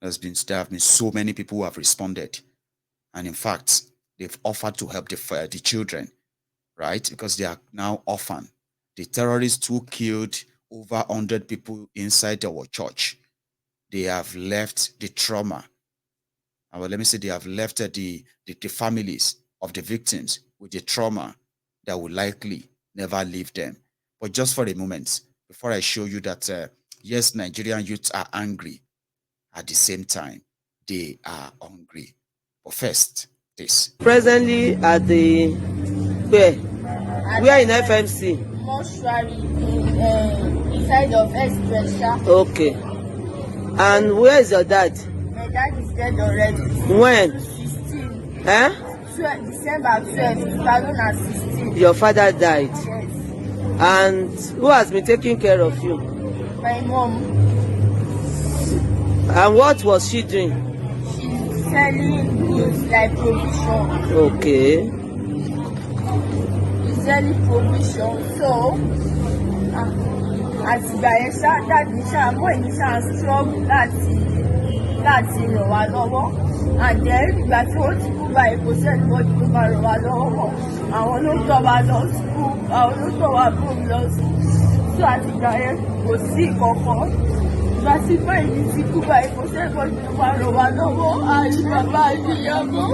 There have been so many people who have responded. And in fact, they've offered to help the children, right? Because they are now orphan. The terrorists who killed over 100 people inside our church, they have left the trauma. Well, let me say they have left the families of the victims with the trauma that will likely never leave them. But just for a moment, before I show you that, yes, Nigerian youths are angry, at the same time, they are hungry. But first, this. Presently at the where? Where in FMC? Mortuary inside of Desperation. Okay. And where is your dad? My dad is dead already. When? 16. December 12, 2016. Your father died. Yes. And who has been taking care of you? My mom. And what was she doing? She's selling goods like provision. Okay. She's selling provision. So, àtìgbà yẹn ṣá dáàdì ṣá mọ́ èmi ṣá struggle láti ràn wá lọ́wọ́. And then ìgbà tí wọ́n ti kú báyìí kò sẹ́ni bọ́dì tó máa ràn wá lọ́wọ́ mọ́. Àwọn ló tọ́ wa lọ school, àwọn ló tọ́ wa bóun lọ school. So àtìgbà yẹn kò sí ìkọ̀kọ̀. Ìgbà tí báyìí ti kú báyìí kò sẹ́ni bọ́dì tó máa ràn wá lọ́wọ́. Àyè bàbá àyèyàmọ́.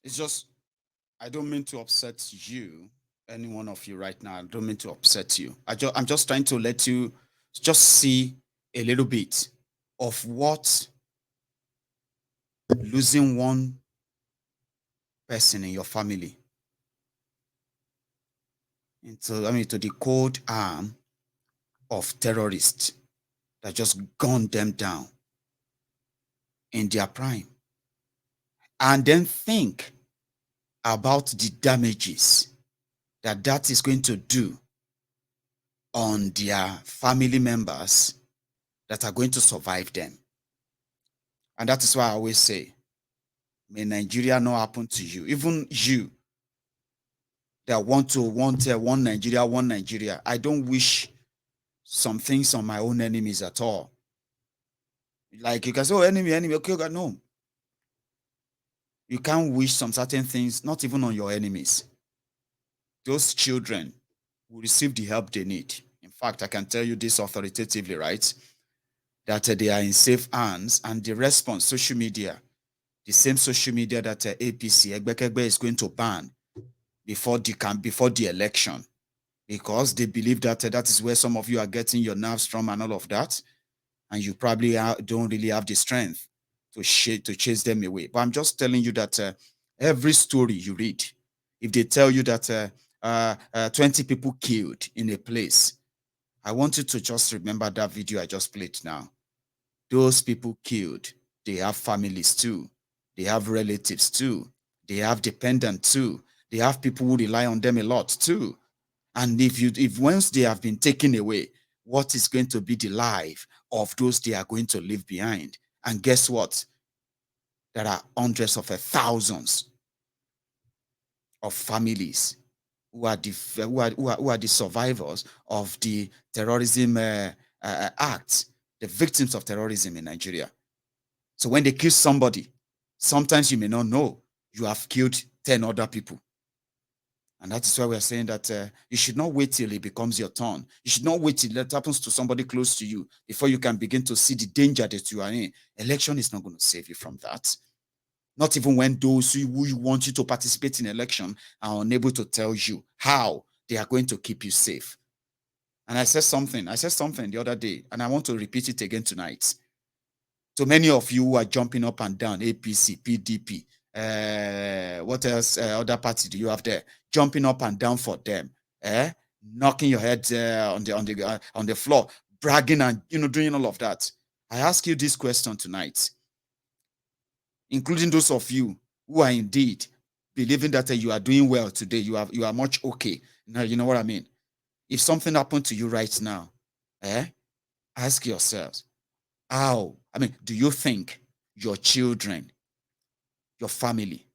It's just, I don't mean to upset you, any one of you right now. I don't mean to upset you. I'm just trying to let you just see a little bit of what losing one person in your family to the cold arm of terrorists that just gunned them down in their prime. And then think about the damages that is going to do on their family members that are going to survive them. And that is why I always say, may Nigeria not happen to you. Even you that want one Nigeria. I don't wish some things on my own enemies at all. Like you can say, oh, enemy, okay, no. You can't wish some certain things, not even on your enemies. Those children will receive the help they need. In fact, I can tell you this authoritatively, right? That they are in safe hands, and the response, social media, the same social media that APC, Egbekegbe, is going to ban before the election, because they believe that that is where some of you are getting your nerves from and all of that, and you probably don't really have the strength to chase them away. But I'm just telling you that every story you read, if they tell you that 20 people killed in a place, I want you to just remember that video I just played now. Those people killed, they have families too. They have relatives too. They have dependents too. They have people who rely on them a lot too. And if once they have been taken away, what is going to be the life of those they are going to leave behind? And guess what? There are hundreds of thousands of families who are the survivors of the terrorism act, the victims of terrorism in Nigeria. So when they kill somebody, sometimes you may not know you have killed 10 other people. And that is why we are saying that you should not wait till it becomes your turn. You should not wait till that happens to somebody close to you before you can begin to see the danger that you are in. Election is not going to save you from that. Not even when those who want you to participate in election are unable to tell you how they are going to keep you safe. And I said something the other day, and I want to repeat it again tonight. So many of you who are jumping up and down, APC, PDP, what else, other party do you have there? Jumping up and down for them, knocking your head on the floor, bragging and doing all of that. I ask you this question tonight, including those of you who are indeed believing that you are doing well today, you are much okay. Now you know what I mean. If something happened to you right now, ask yourselves, how? I mean, do you think your children your family,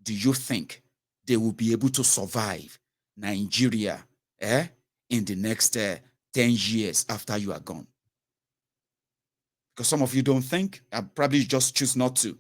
do you think they will be able to survive Nigeria in the next 10 years after you are gone? Because some of you don't think, and probably just choose not to.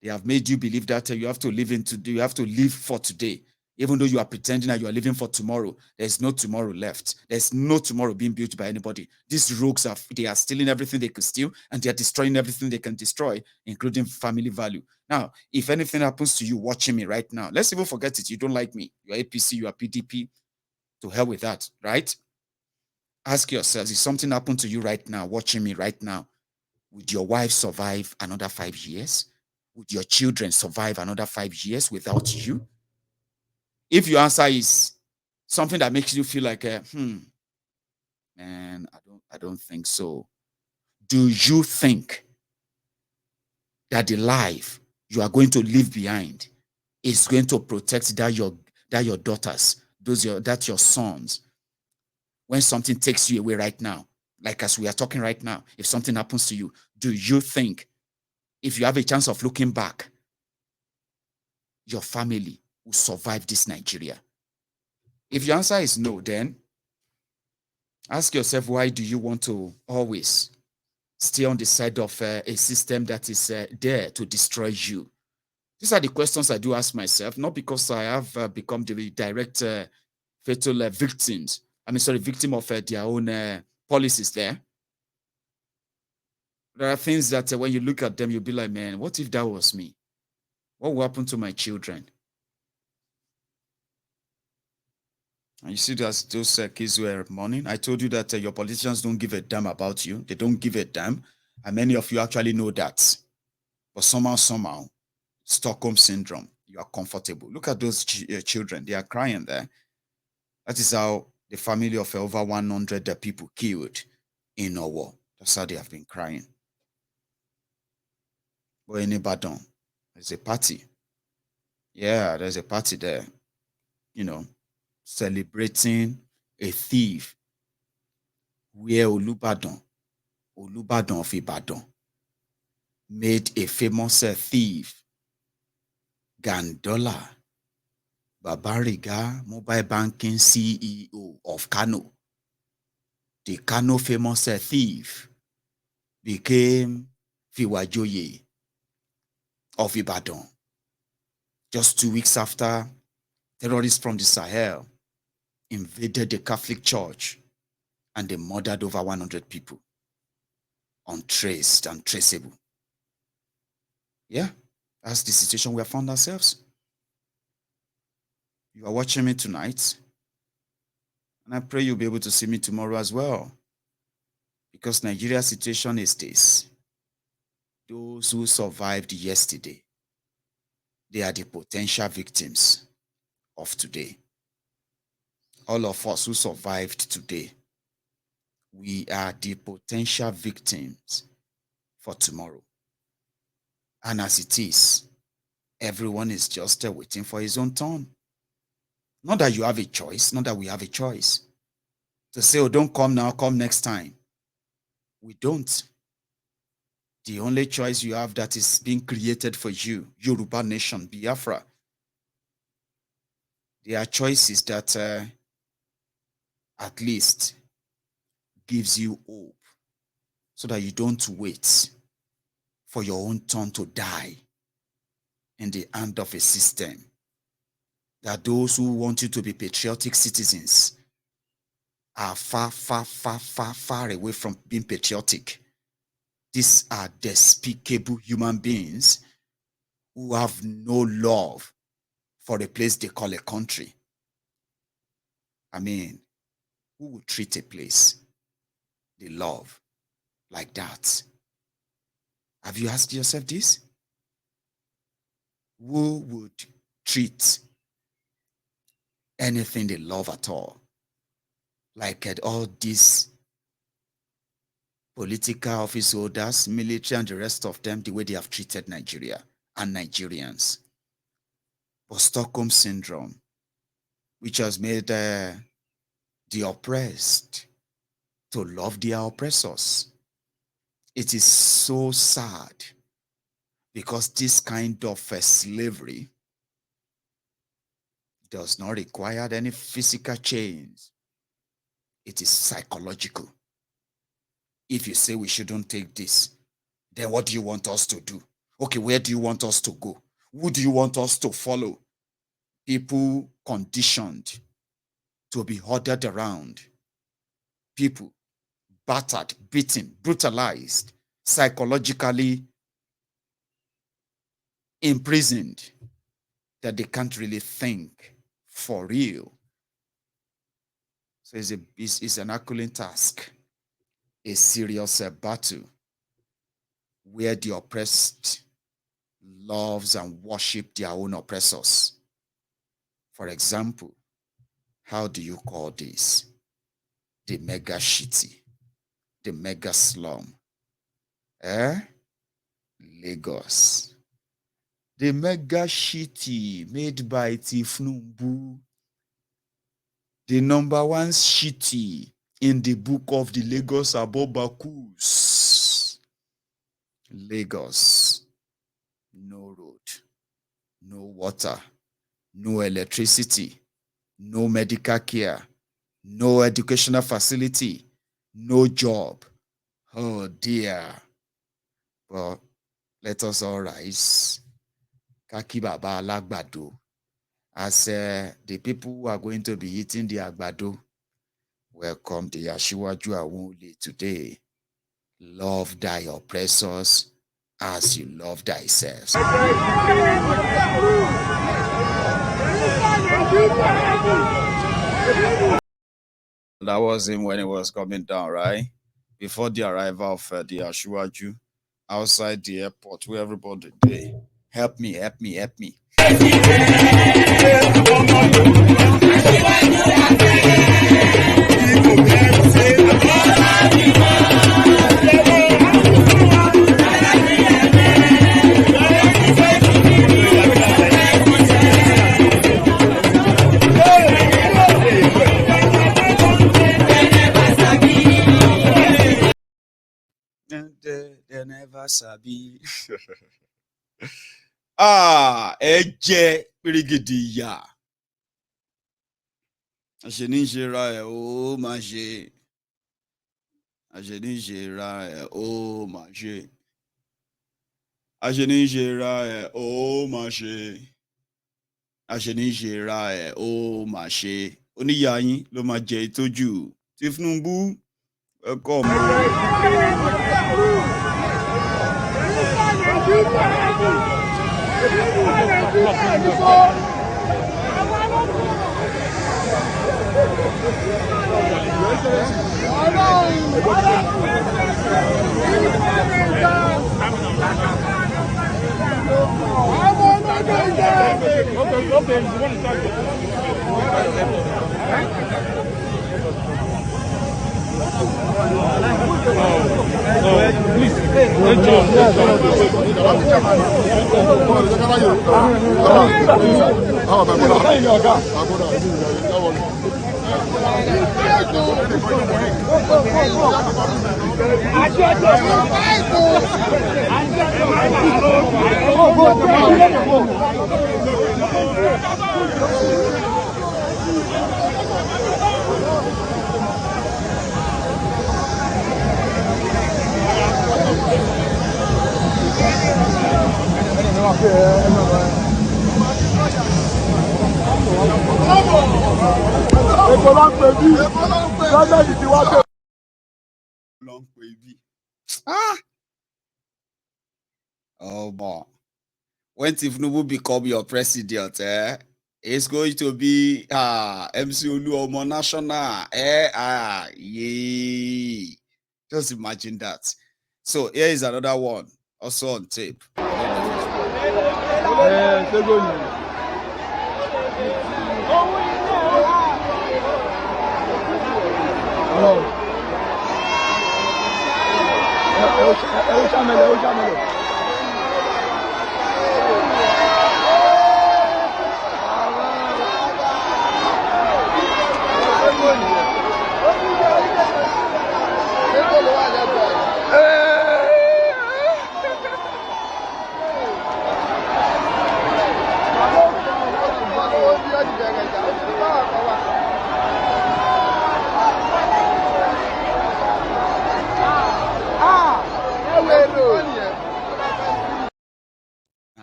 They have made you believe that you have to you have to live for today. Even though you are pretending that you are living for tomorrow, there's no tomorrow left. There's no tomorrow being built by anybody. These rogues they are stealing everything they could steal, and they are destroying everything they can destroy, including family value. Now, if anything happens to you watching me right now, let's even forget it. You don't like me. You're APC, you are PDP. To hell with that, right? Ask yourselves, if something happened to you right now, watching me right now, would your wife survive another 5 years? Would your children survive another 5 years without you? If your answer is something that makes you feel like, man, I don't think so. Do you think that the life you are going to leave behind is going to protect your daughters, that your sons, when something takes you away right now, like as we are talking right now, if something happens to you, do you think if you have a chance of looking back, your family will survive this Nigeria? If your answer is no, then ask yourself, why do you want to always stay on the side of a system that is there to destroy you? These are the questions I do ask myself, not because I have become the direct fatal victims. Victim of their own policies there. There are things that when you look at them, you'll be like, man, what if that was me? What will happen to my children? And you see those kids who are mourning. I told you that your politicians don't give a damn about you. They don't give a damn. And many of you actually know that. But somehow, Stockholm syndrome, you are comfortable. Look at those children. They are crying there. That is how the family of over 100 people killed in a war. That's how they have been crying. But in Ibadan, there's a party. Yeah, there's a party there, celebrating a thief where Olubadan of Ibadan, made a famous thief, Gandola Babariga, mobile banking CEO of Kano. The Kano famous thief became Fiwajoye of Ibadan just 2 weeks after terrorists from the Sahel invaded the Catholic Church and they murdered over 100 people, untraced and traceable. Yeah, that's the situation we have found ourselves. You are watching me tonight, and I pray you'll be able to see me tomorrow as well. Because Nigeria's situation is this: those who survived yesterday, they are the potential victims of today. All of us who survived today, we are the potential victims for tomorrow. And as it is, everyone is just waiting for his own turn. Not that you have a choice, not that we have a choice to say, oh, don't come now, come next time. We don't. The only choice you have that is being created for you, Yoruba Nation, Biafra. There are choices that at least gives you hope so that you don't wait for your own turn to die in the hand of a system. That those who want you to be patriotic citizens are far, far, far, far, far away from being patriotic. These are despicable human beings who have no love for a place they call a country. I mean, who would treat a place they love like that? Have you asked yourself this? Who would treat anything they love at all like all these political office holders, military, and the rest of them, the way they have treated Nigeria and Nigerians? But Stockholm syndrome, which has made the oppressed to love their oppressors. It is so sad Because this kind of slavery does not require any physical chains. It is psychological. If you say we shouldn't take this, then what do you want us to do? Okay, where do you want us to go? Who do you want us to follow? People conditioned to be ordered around. People battered, beaten, brutalized, psychologically imprisoned, that they can't really think for real. So it's an Herculean task, a serious battle where the oppressed loves and worship their own oppressors. For example, how do you call this? The mega shitty, the mega slum. Lagos. The mega shitty made by Tinubu. The number one shitty in the book of the Lagos Abobakus. Lagos. No road, no water, no electricity, no medical care, no educational facility, no job. Oh dear. Well, let us all rise. Kaki Baba Alagbado. As the people who are going to be eating the Agbado, welcome the Ashiwaju Awole today. Love thy oppressors as you love thyself. That was him when he was coming down, right? Before the arrival of the Ashiwaju outside the airport, where everybody did. Help me, help me, help me. They never sabi. Eje pirigidi ya. Àṣeníṣera ó máa ṣe. Àṣeníṣera ó máa ṣe. Àṣeníṣera ó máa ṣe. Àṣeníṣera ó máa ṣe. Oníyà yín ló máa jẹ ìtọ́jú. Tinubu ẹ̀kọ́ mi. Oh boy. When Tinubu become your president, it's going to be MC Oluomo National. Yay. Just imagine that. So here is another one, also on tape.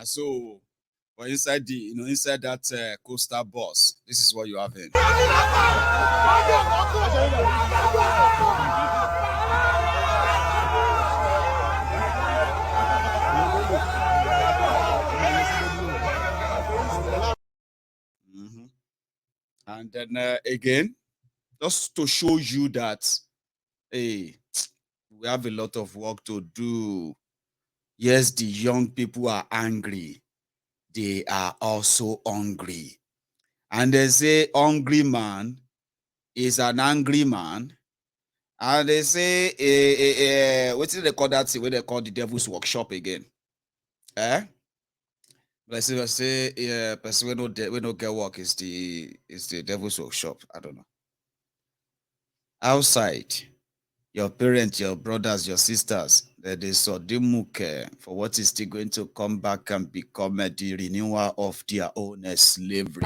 So, but inside the, inside that coastal bus, this is what you have in. And then again, just to show you that, hey, we have a lot of work to do. Yes, the young people are angry. They are also hungry. And they say hungry man is an angry man. And they say, what do they call that thing? What they call the devil's workshop again? But I say, yeah, person we no get work is the devil's workshop. I don't know. Outside, your parents, your brothers, your sisters, they saw the muke for what is still going to come back and become the renewal of their own slavery.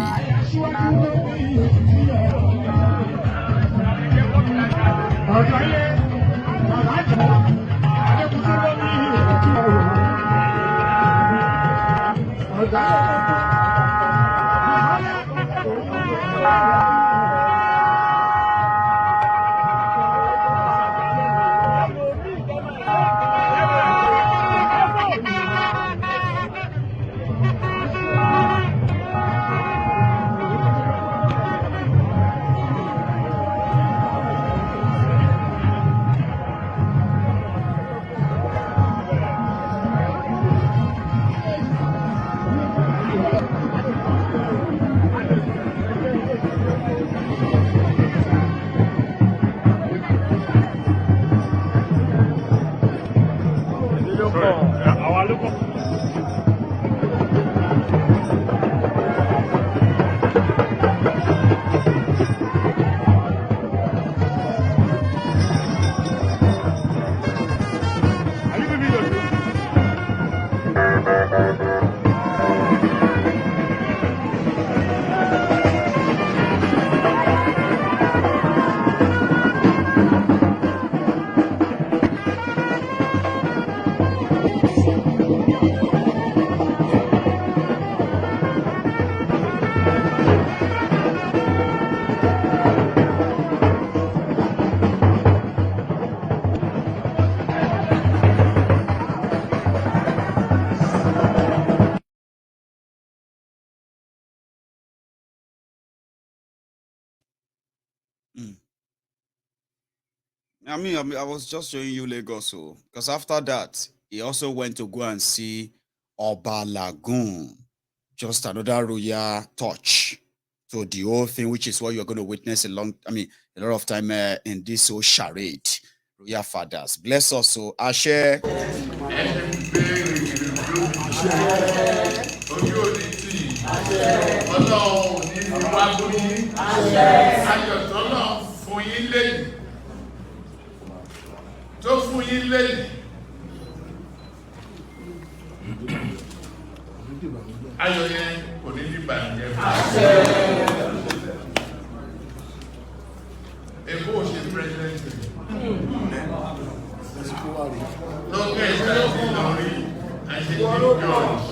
I was just showing you Lagos, because after that, he also went to go and see Oba Lagoon, just another royal touch to the whole thing, which is what you're going to witness a lot of time in this whole charade. Royal fathers, bless us. So, Ashe. tó fún yín lẹ́yìn ayọ̀ yẹn kò ní dìbà jẹ́ èkó ò ṣe president lọ́gbẹ́ ìṣẹ́lẹ̀ lórí àṣẹ́jì george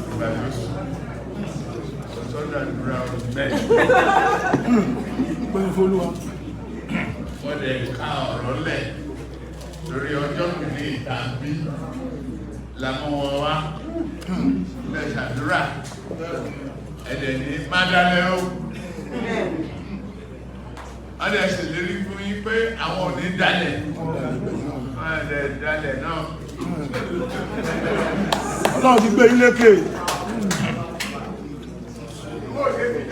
ìgbàlósù sọ́dọ̀ àdúrà bẹ́ẹ̀ wọ́n lè ká ọ̀rọ̀ lẹ̀ lórí ọjọ́ kìíní ìtàbí làmọ́ wọn wá lè ṣàdúrà ẹ̀dẹ̀ ní mádálẹ́ ó wọ́n lè ṣèlérí fún yín pé àwọn ò ní dálẹ̀ wọ́n lè dálẹ̀ náà ọlọ́run ti gbé yín lékè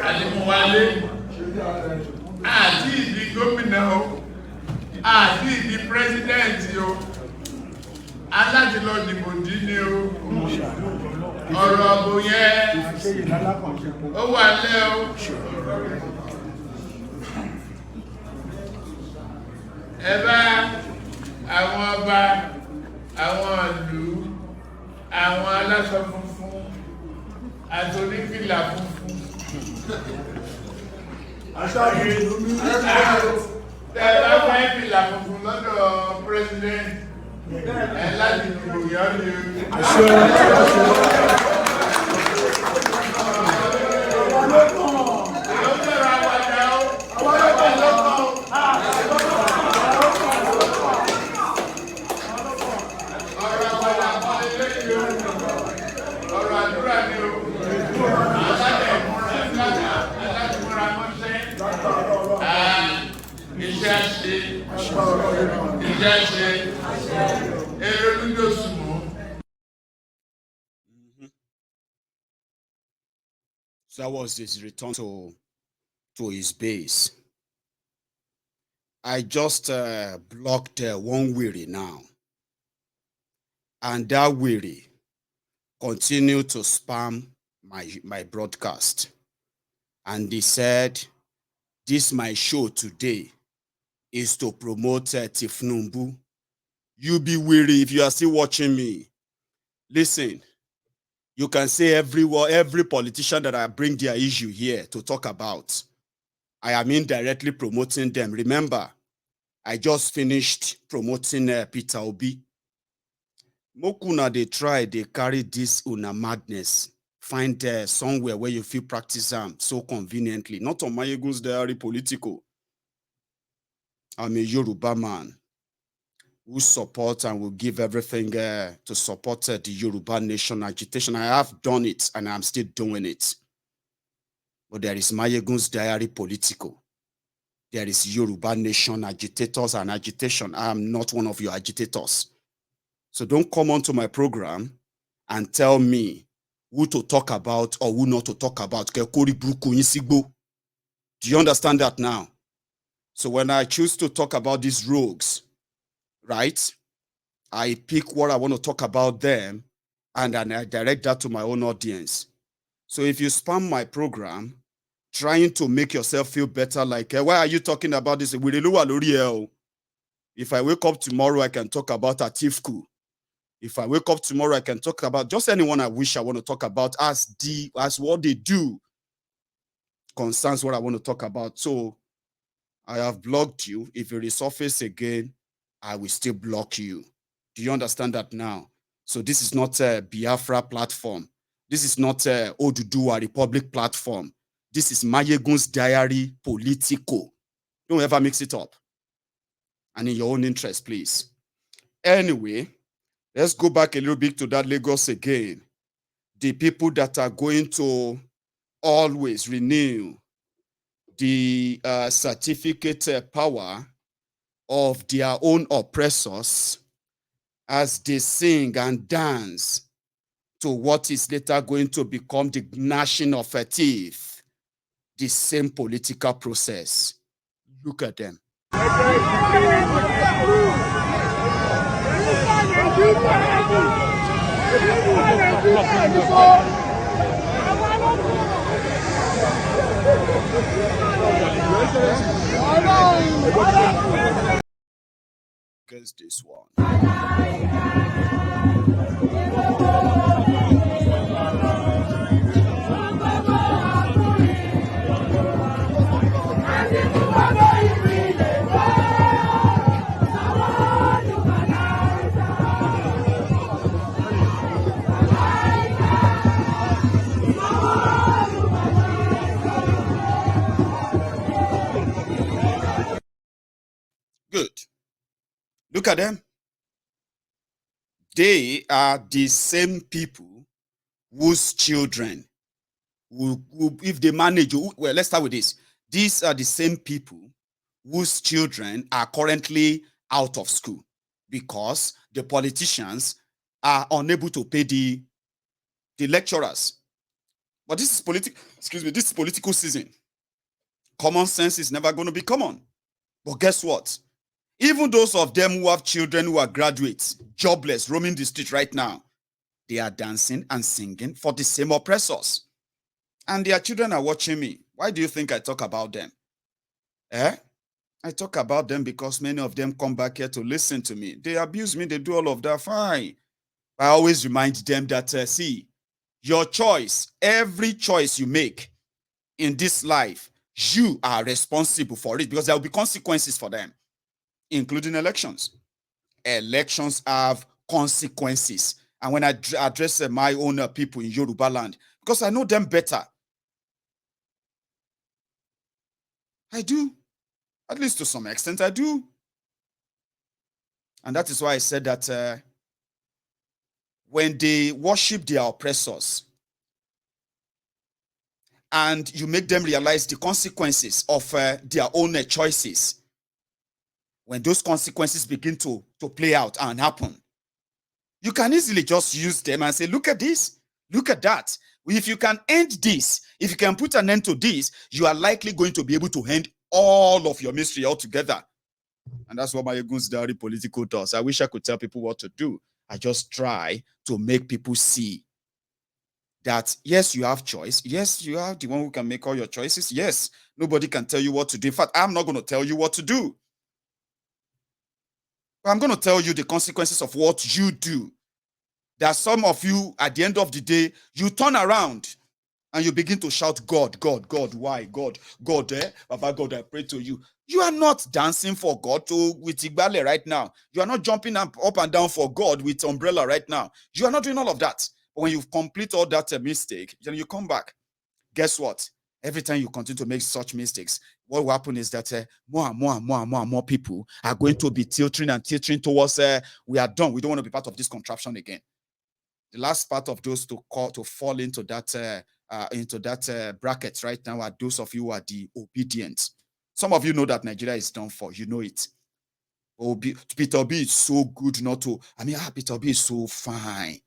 àdìmúwálé àti ìdí gómìnà o àti ìdí pírẹsidẹ́ǹtì o alájùlọ dìbò dí ní o ọ̀rọ̀ ọ̀bù yẹn ó wà lẹ́ o ẹ bá àwọn ọba àwọn ìlú àwọn aláṣọ funfun àti onífìlà funfun tẹ́lá fẹ́ fìlà funfun lọ́dọ̀ president láti dìbò yàn ni So that was his return to his base. I just blocked one weary now. And that weary continued to spam my broadcast. And he said, this my show today is to promote Tinubu. You be weary if you are still watching me. Listen, you can say every politician that I bring their issue here to talk about, I am indirectly promoting them. Remember, I just finished promoting Peter Obi. Mokuna, they try, they carry this una madness. Find somewhere where you feel practice them so conveniently. Not on Mayegun's diary political. I'm a Yoruba man who supports and will give everything to support the Yoruba nation agitation. I have done it and I'm still doing it. But there is Mayegun's diary political. There is Yoruba nation agitators and agitation. I am not one of your agitators. So don't come onto my program and tell me who to talk about or who not to talk about. Do you understand that now? So when I choose to talk about these rogues, right, I pick what I want to talk about them and then I direct that to my own audience. So if you spam my program, trying to make yourself feel better, like, why are you talking about this? If I wake up tomorrow, I can talk about Atifku. If I wake up tomorrow, I can talk about just anyone I wish I want to talk about as what they do concerns what I want to talk about. So I have blocked you. If you resurface again, I will still block you. Do you understand that now? So this is not a Biafra platform. This is not a Oduduwa Republic platform. This is Mayegun's diary political. Don't ever mix it up. And in your own interest, please. Anyway, let's go back a little bit to that Lagos again. The people that are going to always renew the certificate power of their own oppressors as they sing and dance to what is later going to become the gnashing of a teeth, the same political process. Look at them. Guess this one. Good. Look at them. They are the same people whose children, who if they manage, well, let's start with this. These are the same people whose children are currently out of school because the politicians are unable to pay the lecturers. But this is this is political season. Common sense is never going to be common. But guess what? Even those of them who have children who are graduates, jobless, roaming the street right now, they are dancing and singing for the same oppressors. And their children are watching me. Why do you think I talk about them? I talk about them because many of them come back here to listen to me. They abuse me, they do all of that, fine. I always remind them that, see, your choice, every choice you make in this life, you are responsible for it because there will be consequences for them, including elections. elections have consequences. And when I address my own people in Yoruba land, because I know them better, I do. At least to some extent, I do. And that is why I said that when they worship their oppressors and you make them realize the consequences of their own choices, when those consequences begin to play out and happen, you can easily just use them and say, look at this, look at that. If you can end this, if you can put an end to this, you are likely going to be able to end all of your misery altogether. And that's what my Egun's Diary political does. I wish I could tell people what to do. I just try to make people see that, yes, you have choice. Yes, you are the one who can make all your choices. Yes, nobody can tell you what to do. In fact, I'm not going to tell you what to do. But I'm going to tell you the consequences of what you do. There are some of you, at the end of the day, you turn around and you begin to shout, God, God, God, why? God, God, Baba God, I pray to you. You are not dancing for God with Igbale right now. You are not jumping up and down for God with umbrella right now. You are not doing all of that. But when you complete all that mistake, then you come back. Guess what? Every time you continue to make such mistakes, what will happen is that more and more people are going to be tilting towards we are done. We don't want to be part of this contraption again. The last part of those to fall into that bracket right now are those of you who are the obedient. Some of you know that Nigeria is done for. You know it. Peter Obi is so good not to. Peter Obi is so fine.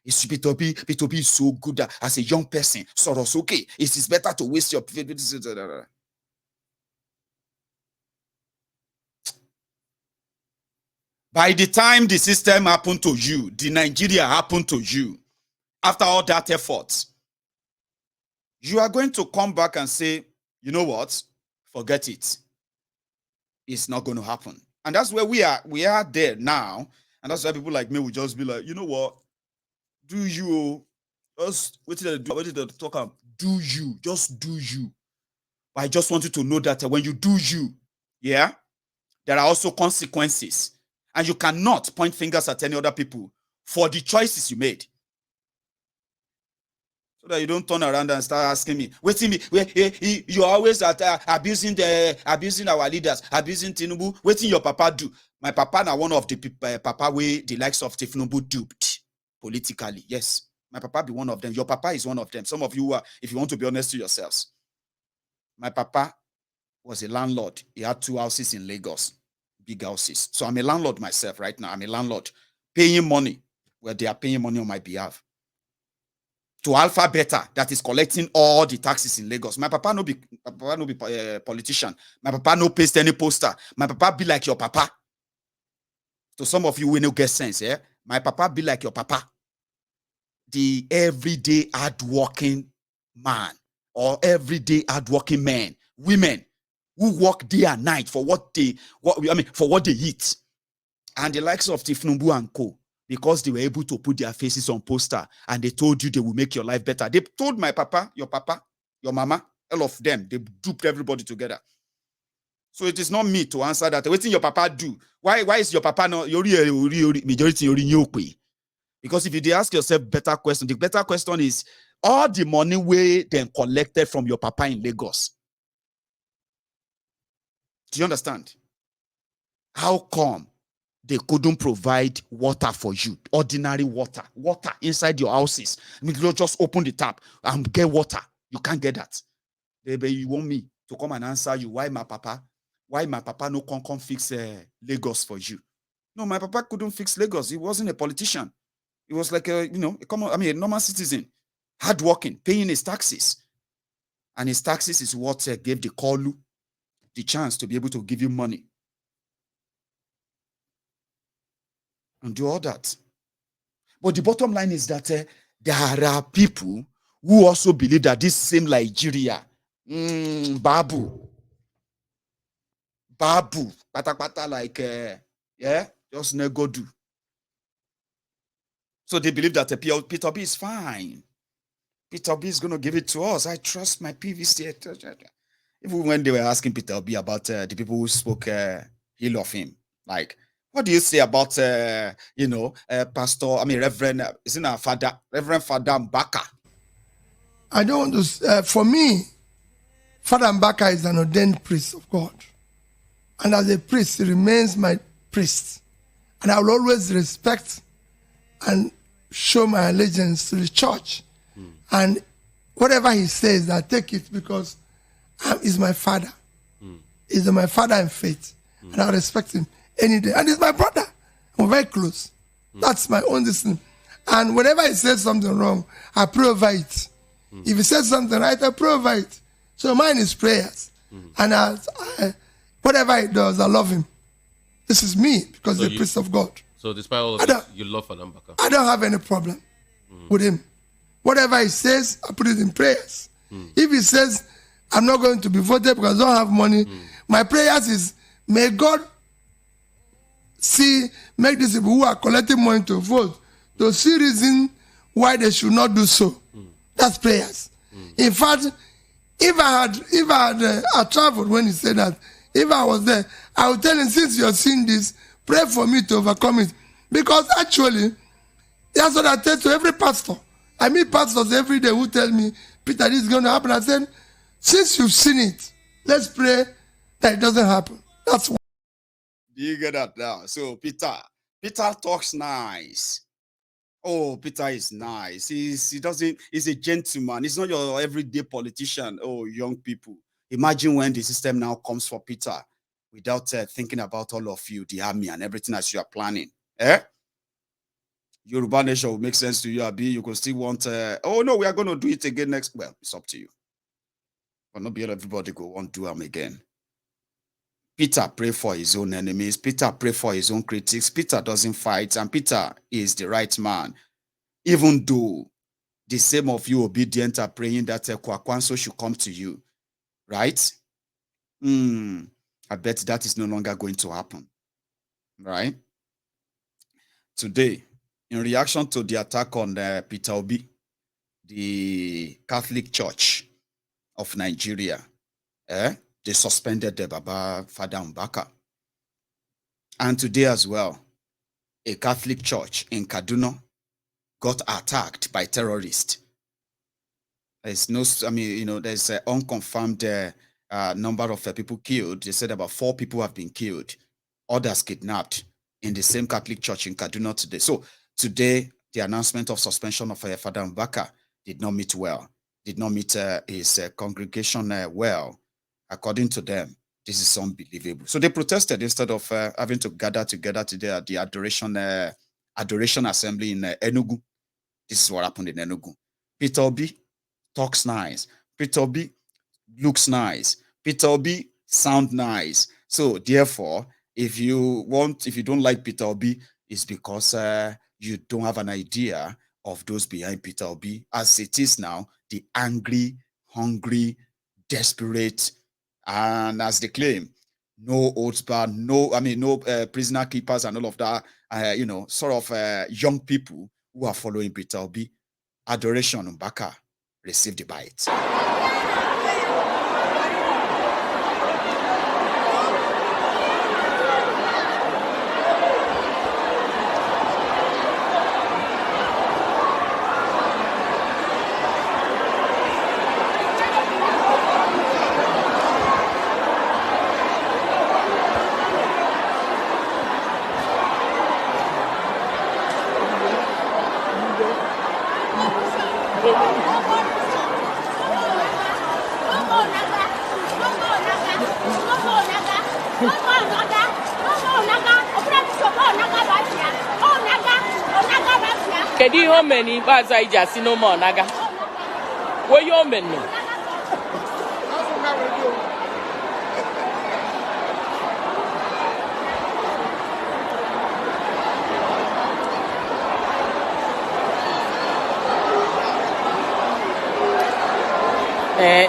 Peter Obi is so good as a young person. Soros, okay. It is better to waste your. By the time the system happened to you, the Nigeria happened to you, after all that effort, you are going to come back and say, you know what? Forget it. It's not going to happen. And that's where we are. We are there now. And that's why people like me will just be like, you know what? Do you just wait till they talk about do you, just do you. But I just want you to know that when you do you, yeah, there are also consequences. And you cannot point fingers at any other people for the choices you made. So that you don't turn around and start asking me, you're always abusing our leaders, abusing Tinubu. Waiting your papa do. My papa now one of the papa way the likes of Tinubu duped politically. Yes, my papa be one of them. Your papa is one of them. Some of you are, if you want to be honest to yourselves, my papa was a landlord. He had 2 houses in Lagos, big houses. So I'm a landlord myself right now. I'm a landlord paying money where they are paying money on my behalf to Alpha Beta that is collecting all the taxes in Lagos. My papa no be politician. My papa no paste any poster. My papa be like your papa. To some of you we no get sense, eh? My papa be like your papa. The everyday hardworking man or everyday hardworking men, women who work day and night for what they eat. And the likes of Tinubu and co, because they were able to put their faces on poster and they told you they will make your life better. They told my papa, your mama, all of them, they duped everybody together. So it is not me to answer that. What your papa do? Why is your papa not majority? Because if you ask yourself better question, the better question is all the money we then collected from your papa in Lagos. Do you understand? How come they couldn't provide water for you? Ordinary water inside your houses. You just open the tap and get water. You can't get that. You want me to come and answer you why my papa no come fix Lagos for you? No, my papa couldn't fix Lagos. He wasn't a politician. He was like a normal citizen, hardworking, paying his taxes. And his taxes is what gave the Kolu the chance to be able to give you money and do all that. But the bottom line is that there are people who also believe that this same Nigeria, Babu, pata like, just nego do. So they believe that Peter B is fine. Peter B is going to give it to us. I trust my PVC. Even when they were asking Peter B about the people who spoke ill of him, like, What do you say about, Pastor, Reverend, isn't our father, Reverend Father Mbaka? I don't want to, for me, Father Mbaka is an ordained priest of God. And as a priest, he remains my priest. And I will always respect and show my allegiance to the church. And whatever he says, I take it because he's my father. He's my father in faith. And I respect him any day. And he's my brother. We're very close. That's my own decision. And whenever he says something wrong, I pray over it. If he says something right, I pray over it. So mine is prayers. And whatever he does, I love him. This is me because he's the priest of God. So despite all of this, you love Father Mbaka? I don't have any problem with him. Whatever he says, I put it in prayers. If he says, I'm not going to be voted because I don't have money, my prayers is, may God make these people who are collecting money to vote to see reason why they should not do so. That's prayers. In fact, if I had traveled when he said that, if I was there, I would tell him, since you're seeing this, pray for me to overcome it. Because actually, that's what I tell to every pastor. I meet pastors every day who tell me, Peter, this is going to happen. I said, since you've seen it, let's pray that it doesn't happen. That's why. Do you get that now? So Peter talks nice. Oh, Peter is nice. He's a gentleman. He's not your everyday politician. Oh, young people. Imagine when the system now comes for Peter without thinking about all of you, the army and everything as you are planning. Yoruba Nation will make sense to you, Abi. You can still want, oh no, we are going to do it again next. Well, it's up to you. But not be everybody go want to do them again. Peter pray for his own enemies. Peter pray for his own critics. Peter doesn't fight, and Peter is the right man. Even though the same of you obedient are praying that Kwakwanso should come to you, right? I bet that is no longer going to happen, right? Today, in reaction to the attack on Peter Obi, the Catholic Church of Nigeria, they suspended the Baba Father Mbaka. And today as well, a Catholic church in Kaduna got attacked by terrorists. There's there's an unconfirmed number of people killed. They said about 4 people have been killed, others kidnapped in the same Catholic church in Kaduna today. So today, the announcement of suspension of Father Mbaka did not meet his congregation well. According to them, this is unbelievable. So they protested instead of having to gather together today at the adoration assembly in Enugu. This is what happened in Enugu. Peter Obi talks nice. Peter Obi looks nice. Peter Obi sound nice. So therefore, if you don't like Peter Obi, it's because you don't have an idea of those behind Peter Obi. As it is now, the angry, hungry, desperate, and as they claim, no holds barred, no prisoner keepers and all of that, young people who are following Peter Obi. Adoration Mbaka received the bite. Kedu ihe o mere n'ikpeazụ anyị ji asị n'ụmụ ọnaga? Onye o mere?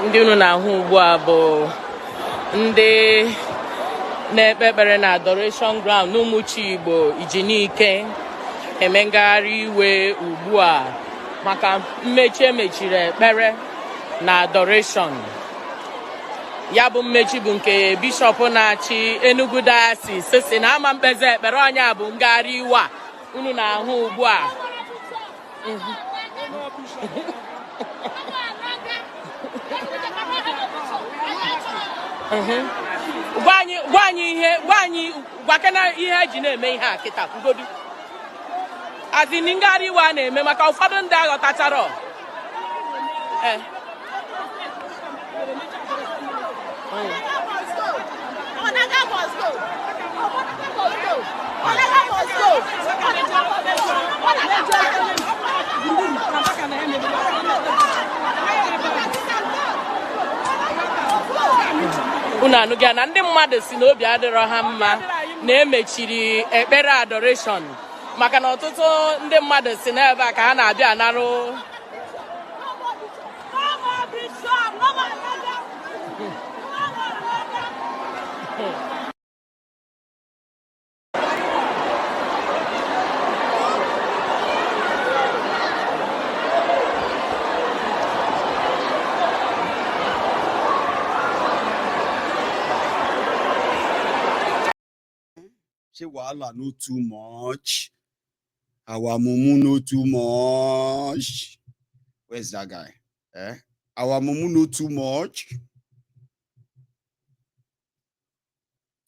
Ndị unu na-ahụ ugbu a bụ ndị na-ekpe ekpere na adoration ground n'Umuchi Igbo Ijinike eme ngagharị iwe ugbu a maka mmechi emechiri ekpere na adoration ya bụ mmechi bụ nke bishọp na-achị Enugu Diocese si na ama mkpezi ekpere ọnya bụ ngagharị iwe a unu na-ahụ ugbu a. Gwakena ihe eji na-eme ihe a kịta kwugodu azini ngagharị iwe a na-eme maka ụfọdụ ndị aghọtachara unu anụghị na ndị mmadụ si na obi adịrọ ha mma na emechiri ekpere adoration maka na ọtụtụ ndị mmadụ si n'ebe a ka ha na-abịa anarụ Wahala no too much. Our mumu no too much. Where's that guy? Our mumu no too much.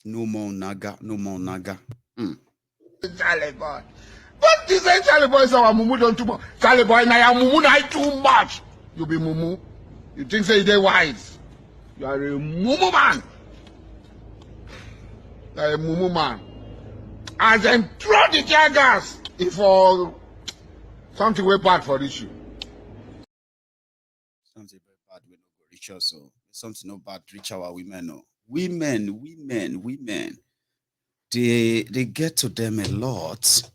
No more naga, no more naga. Charlie boy. What is it, Charlie boy? Our mumu don't too much. Charlie boy, now your mumu not too much. You be mumu. You think say they wise? You are a mumu man. You are a mumu man. And then throw the tear gas if something way bad for issue. Something very bad we no go reach us, so something no bad reach our women. No. Women. They get to them a lot,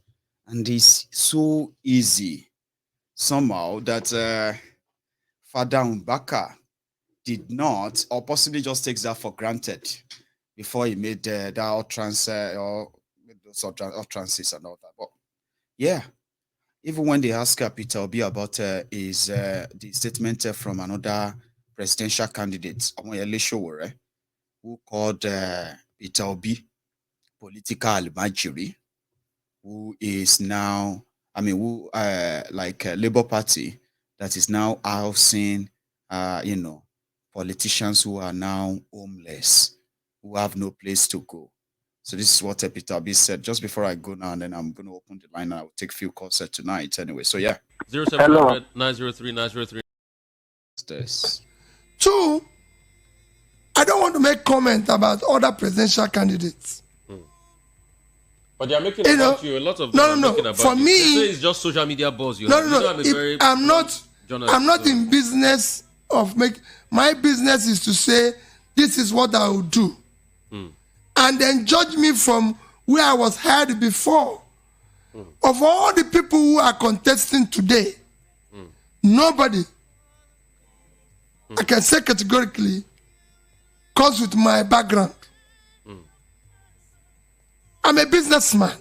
and it's so easy somehow that Father Mbaka did not, or possibly just takes that for granted before he made that utterance or utterances and all that. But yeah, even when they ask Peter Obi about the statement from another presidential candidate, who called Peter Obi political almajiri, who is now, like a Labour Party that is now housing, politicians who are now homeless, who have no place to go. So this is what Peter Obi said. Just before I go now, and then I'm going to open the line and I'll take a few calls tonight anyway. So yeah. 0700 903 903. This. Two, I don't want to make comment about other presidential candidates. But they are making about you. A lot of them are making about for you. me, they say it's just social media buzz. I'm not in business of my business is to say this is what I will do. And then judge me from where I was heard before. Of all the people who are contesting today, nobody, I can say categorically, comes with my background. I'm a businessman,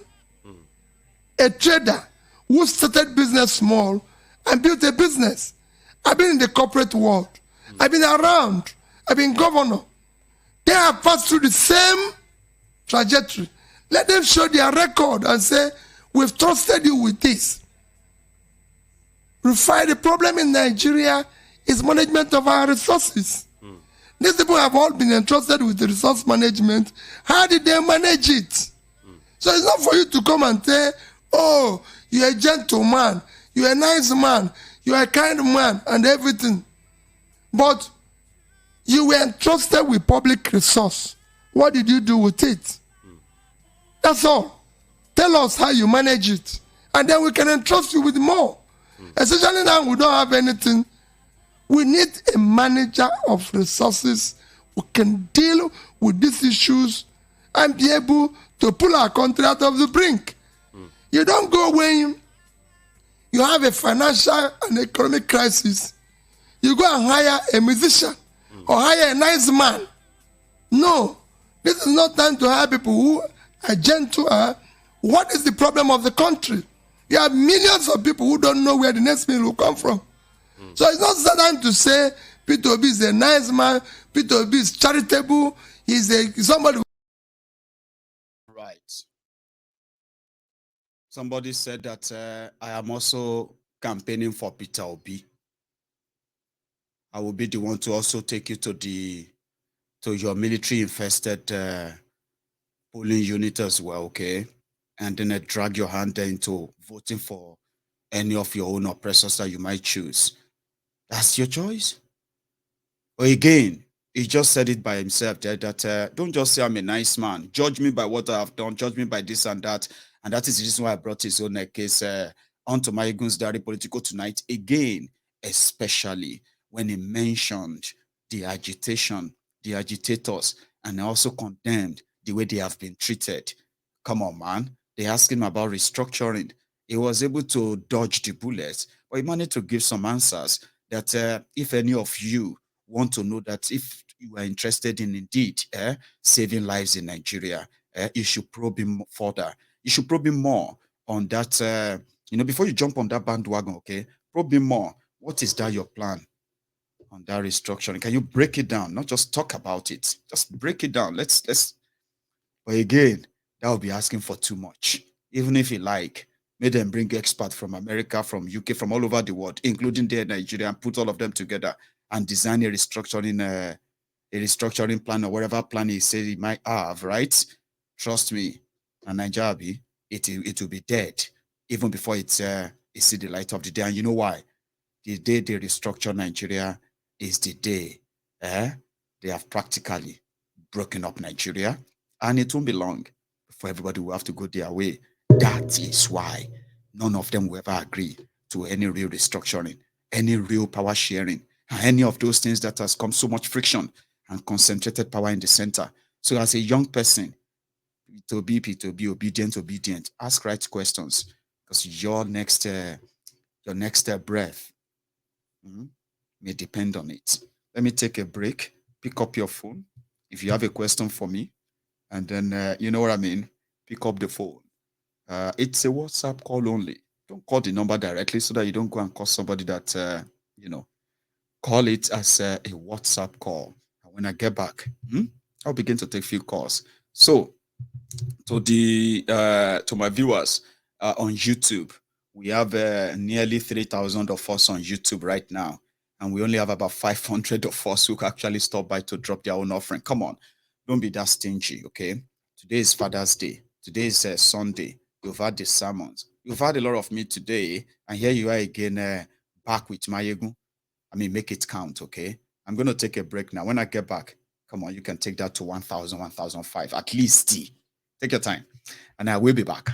a trader who started business small and built a business. I've been in the corporate world. I've been around. I've been governor. They have passed through the same trajectory. Let them show their record and say, we've trusted you with this. The problem in Nigeria is management of our resources. These people have all been entrusted with the resource management. How did they manage it? So it's not for you to come and say, oh, you're a gentleman, you're a nice man, you're a kind man, and everything. But you were entrusted with public resource. What did you do with it? That's all. Tell us how you manage it. And then we can entrust you with more. Especially now we don't have anything. We need a manager of resources who can deal with these issues and be able to pull our country out of the brink. You don't go when you have a financial and economic crisis. You go and hire a musician or hire a nice man. No, this is not time to hire people who are gentle. What is the problem of the country? You have millions of people who don't know where the next meal will come from. So it's not time to say Peter Obi is a nice man, P2B is charitable. He's somebody. Right. Somebody said that I am also campaigning for Peter Obi. I will be the one to also take you to your military infested polling unit as well, okay? And then drag your hand into voting for any of your own oppressors that you might choose. That's your choice. But again, he just said it by himself there that don't just say I'm a nice man. Judge me by what I have done. Judge me by this and that. And that is the reason why I brought his own case onto my Egun's Diary Political tonight. Again, especially when he mentioned the agitation, the agitators, and also condemned the way they have been treated. Come on, man. They asked him about restructuring. He was able to dodge the bullets, but he managed to give some answers that if any of you want to know that if you are interested in indeed saving lives in Nigeria, you should probe him further. You should probe him more on that, before you jump on that bandwagon, okay? Probe him more. What is that your plan on that restructuring? Can you break it down? Not just talk about it. Just break it down. Let's but again, that would be asking for too much. Even if you like, make them bring experts from America, from UK, from all over the world, including there Nigeria, and put all of them together and design a restructuring plan or whatever plan he said he might have, right? Trust me, and Nigeria, it will be dead even before it see the light of the day. And you know why? The day they restructure Nigeria is the day they have practically broken up Nigeria, and it won't be long before everybody will have to go their way. That is why none of them will ever agree to any real restructuring, any real power sharing, and any of those things that has come so much friction and concentrated power in the center. So as a young person, to be obedient, ask right questions, because your next breath may depend on it. Let me take a break. Pick up your phone if you have a question for me, and then you know what I mean. Pick up the phone. It's a WhatsApp call only. Don't call the number directly so that you don't go and call somebody that call it as a WhatsApp call. And when I get back, I'll begin to take few calls. So to my viewers on YouTube, we have nearly 3,000 of us on YouTube right now, and we only have about 500 of us who actually stop by to drop their own offering. Come on, don't be that stingy, okay? Today is Father's Day. Today is Sunday. You've had the sermons. You've had a lot of me today, and here you are again, back with Mayegu. I mean, make it count, okay? I'm going to take a break now. When I get back, come on, you can take that to 1,000, 1,005, at least. Take your time, and I will be back.